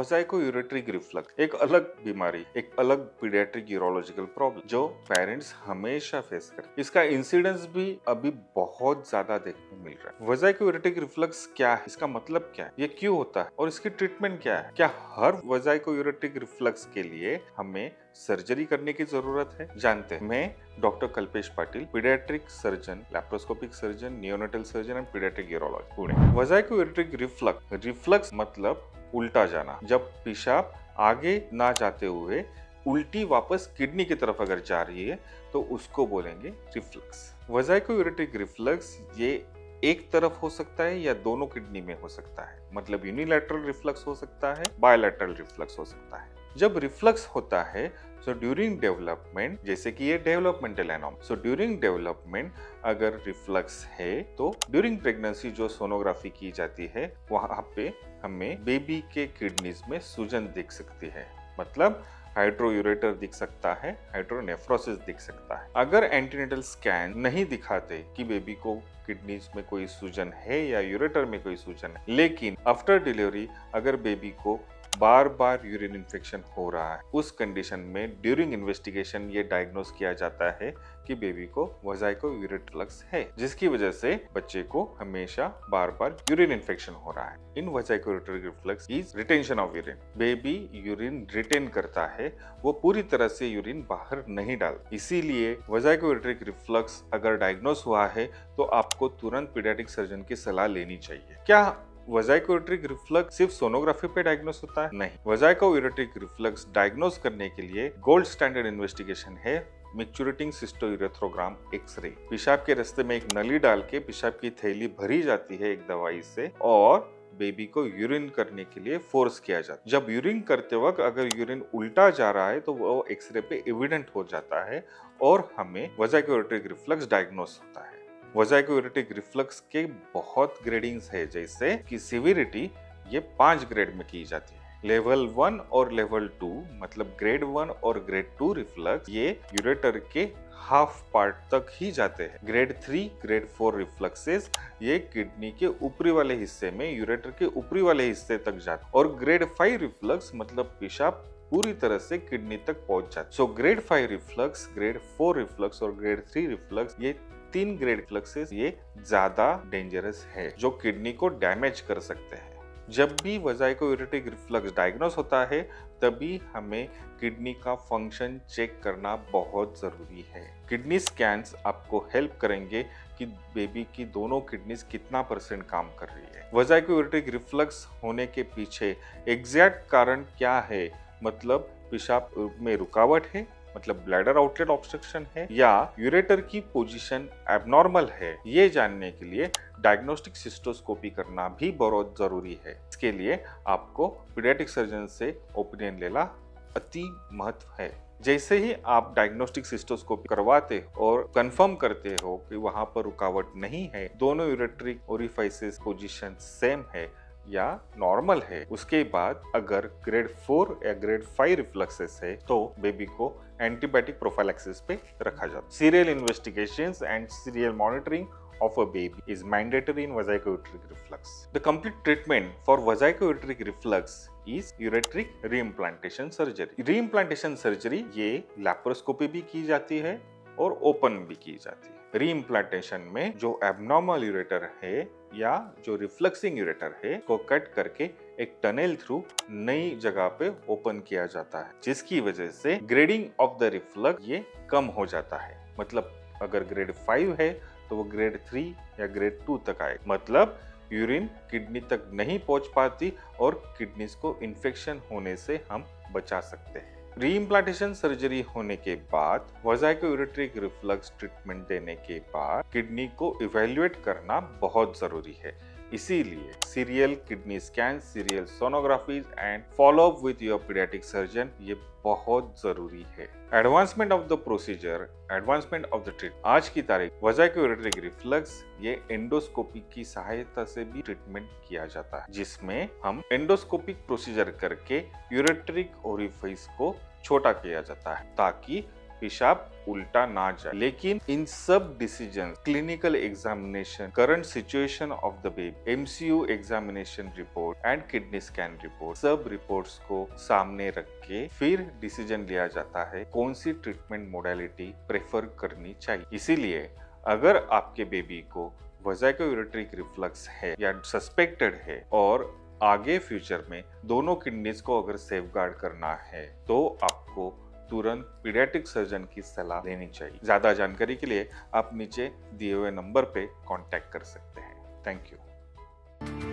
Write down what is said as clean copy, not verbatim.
वजाइको-यूरेट्रिक reflux एक अलग बीमारी, एक अलग पीडियाट्रिक यूरोलॉजिकल प्रॉब्लम जो पेरेंट्स हमेशा फेस करते हैं। इसका इंसिडेंस भी अभी बहुत ज्यादा देखने को मिल रहा है। वजाइको-यूरेट्रिक रिफ्लक्स क्या है, इसका मतलब क्या है, ये क्यों होता है और इसकी ट्रीटमेंट क्या है? क्या हर वजाइको-यूरेट्रिक रिफ्लक्स के लिए हमें सर्जरी करने की जरूरत है? जानते हैं। मैं doctor Kalpesh Patil, paediatric surgeon, laparoscopic surgeon, neonatal surgeon and paediatric urologist, Pune. Vesicoureteric reflux मतलब उल्टा जाना। जब पेशाब आगे ना जाते हुए उल्टी वापस किडनी की तरफ अगर जा रही है तो उसको बोलेंगे रिफ्लक्स। वजाइको-यूरेट्रिक रिफ्लक्स ये एक तरफ हो सकता है या दोनों किडनी में हो सकता है। मतलब यूनिलैटरल रिफ्लक्स हो सकता है, बायलैटरल रिफ्लक्स हो सकता है। जब रिफ्लक्स होता है सो ड्यूरिंग डेवलपमेंट, जैसे कि ये developmental anomaly, so during development अगर रिफ्लक्स है तो ड्यूरिंग प्रेगनेंसी जो सोनोग्राफी की जाती है वहां पे हमें बेबी के किडनीज में सूजन दिख सकती है। मतलब हाइड्रोयूरेटर दिख सकता है, हाइड्रोनेफ्रोसिस दिख सकता है। अगर एंटीनेटल स्कैन नहीं दिखाते कि बेबी को किडनीज में कोई सूजन है या यूरेटर में कोई सूजन है, लेकिन आफ्टर डिलीवरी अगर बेबी को बार बार यूरिन इन्फेक्शन हो रहा है, उस कंडीशन में ड्यूरिंग इन्वेस्टिगेशन ये डायग्नोस किया जाता है कि बेबी को वजाइको-यूरेट्रिक रिफ्लक्स है, जिसकी वजह से बच्चे को हमेशा बार बार यूरिन इन्फेक्शन हो रहा है। In vesicoureteric reflux is retention of urine. Baby urine retain करता है, वो पूरी तरह से यूरिन बाहर नहीं डालता। इसीलिए वजाइको-यूरेट्रिक रिफ्लक्स अगर डायग्नोस हुआ है तो आपको तुरंत पीडियाट्रिक सर्जन की सलाह लेनी चाहिए। क्या वजाइको-यूरेट्रिक रिफ्लक्स सिर्फ सोनोग्राफी पे डायग्नोस होता है? नहीं। वजाइको-यूरेट्रिक रिफ्लक्स डायग्नोस करने के लिए गोल्ड स्टैंडर्ड इन्वेस्टिगेशन है मिक्चुरेटिंग सिस्टोयूरेथ्रोग्राम एक्सरे। पेशाब के रास्ते में एक नली डाल के पेशाब की थैली भरी जाती है एक दवाई से और बेबी को यूरिन करने के लिए फोर्स किया जाता है। जब यूरिन करते वक्त अगर यूरिन उल्टा जा रहा है तो वो एक्सरे पे एविडेंट हो जाता है और हमें वजाइको-यूरेट्रिक रिफ्लक्स डायग्नोस होता है। वजाइको-यूरेट्रिक रिफ्लक्स के बहुत ग्रेडिंग्स है, जैसे कि सिविरिटी ये 5 ग्रेड में की जाती है। लेवल 1 और लेवल 2 मतलब ग्रेड 1 और ग्रेड 2 रिफ्लक्स ये यूरेटर के हाफ पार्ट तक ही जाते हैं। ग्रेड 3, ग्रेड 4 रिफ्लक्सेस ये किडनी के ऊपरी वाले हिस्से में, यूरेटर के ऊपरी वाले हिस्से तक जाते हैं। और ग्रेड 5 रिफ्लक्स मतलब पेशाब पूरी तरह से किडनी तक पहुंच जाता है। सो ग्रेड 5 रिफ्लक्स, ग्रेड 4 रिफ्लक्स और ग्रेड 3 रिफ्लक्स ये 3 ग्रेड रिफ्लक्सेस ये ज्यादा डेंजरस है, जो किडनी को डैमेज कर सकते हैं। जब भी वजाइको-यूरेट्रिक रिफ्लक्स डायग्नोस होता है तभी हमें किडनी का फंक्शन चेक करना बहुत जरूरी है। किडनी स्कैन्स आपको हेल्प करेंगे कि बेबी की दोनों किडनीज कितना % काम कर रही है। वजाइको-यूरेट्रिक रिफ्लक्स होने के पीछे एग्जैक्ट कारण क्या है, मतलब पेशाब में रुकावट है, मतलब ब्लैडर आउटलेट ऑब्स्ट्रक्शन है या यूरेटर की पोजीशन एबनॉर्मल है, ये जानने के लिए डायग्नोस्टिक सिस्टोस्कोपी करना भी बहुत जरूरी है। इसके लिए आपको पीडियाट्रिक सर्जन से ओपिनियन लेना अति महत्व है। जैसे ही आप डायग्नोस्टिक सिस्टोस्कोपी करवाते और कंफर्म करते हो कि वहां पर रुकावट नहीं है, दोनों यूरेट्रिक ओरिफाइसेस पोजीशन सेम है या नॉर्मल है, उसके बाद अगर ग्रेड 4 या ग्रेड 5 रिफ्लक्सेस है तो बेबी को एंटीबायोटिक प्रोफाइलैक्सिस पे रखा जाता है। Serial investigations and serial monitoring of a baby is mandatory in vesicoureteric reflux. The complete treatment for vesicoureteric reflux is ureteric reimplantation surgery. Reimplantation surgery ये लैप्रोस्कोपी भी की जाती है और ओपन भी की जाती है। रीइम्प्लांटेशन में जो एबनॉर्मल यूरेटर है या जो रिफ्लक्सिंग यूरेटर है को कट करके एक टनल थ्रू नई जगह पे ओपन किया जाता है, जिसकी वजह से ग्रेडिंग ऑफ द रिफ्लक्स ये कम हो जाता है। मतलब अगर ग्रेड 5 है तो वो ग्रेड 3 या ग्रेड 2 तक आए, मतलब यूरिन किडनी तक नहीं पहुंच पाती और किडनीज को इन्फेक्शन होने से हम बचा सकते हैं। रीइम्प्लांटेशन सर्जरी होने के बाद वजाइको-यूरेट्रिक रिफ्लक्स ट्रीटमेंट देने के बाद किडनी को इवेल्युएट करना बहुत जरूरी है। इसीलिए serial kidney scan, serial sonographies and follow up with your paediatric surgeon ये बहुत जरूरी है। Advancement of the procedure, advancement of the treatment. आज की तारीख वजाइको-यूरेट्रिक रिफ्लक्स ये एंडोस्कोपी की सहायता से भी ट्रीटमेंट किया जाता है, जिसमें हम एंडोस्कोपिक प्रोसीजर करके यूरेट्रिक ओरिफाइस को छोटा किया जाता है ताकि पेशाब उल्टा ना जाए। लेकिन इन सब decision, clinical examination, current situation of the baby, MCU examination report and kidney scan report, सब रिपोर्ट्स को सामने रख के फिर डिसीजन लिया जाता है कौन सी ट्रीटमेंट मोडालिटी प्रेफर करनी चाहिए। इसीलिए अगर आपके बेबी को वेजाइको-यूरेट्रिक रिफ्लक्स है या सस्पेक्टेड है और आगे फ्यूचर में दोनों किडनीज को अगर सेफगार्ड करना है तो आपको तुरंत पीडियाट्रिक सर्जन की सलाह लेनी चाहिए। ज्यादा जानकारी के लिए आप नीचे दिए हुए नंबर पे कांटेक्ट कर सकते हैं। Thank you.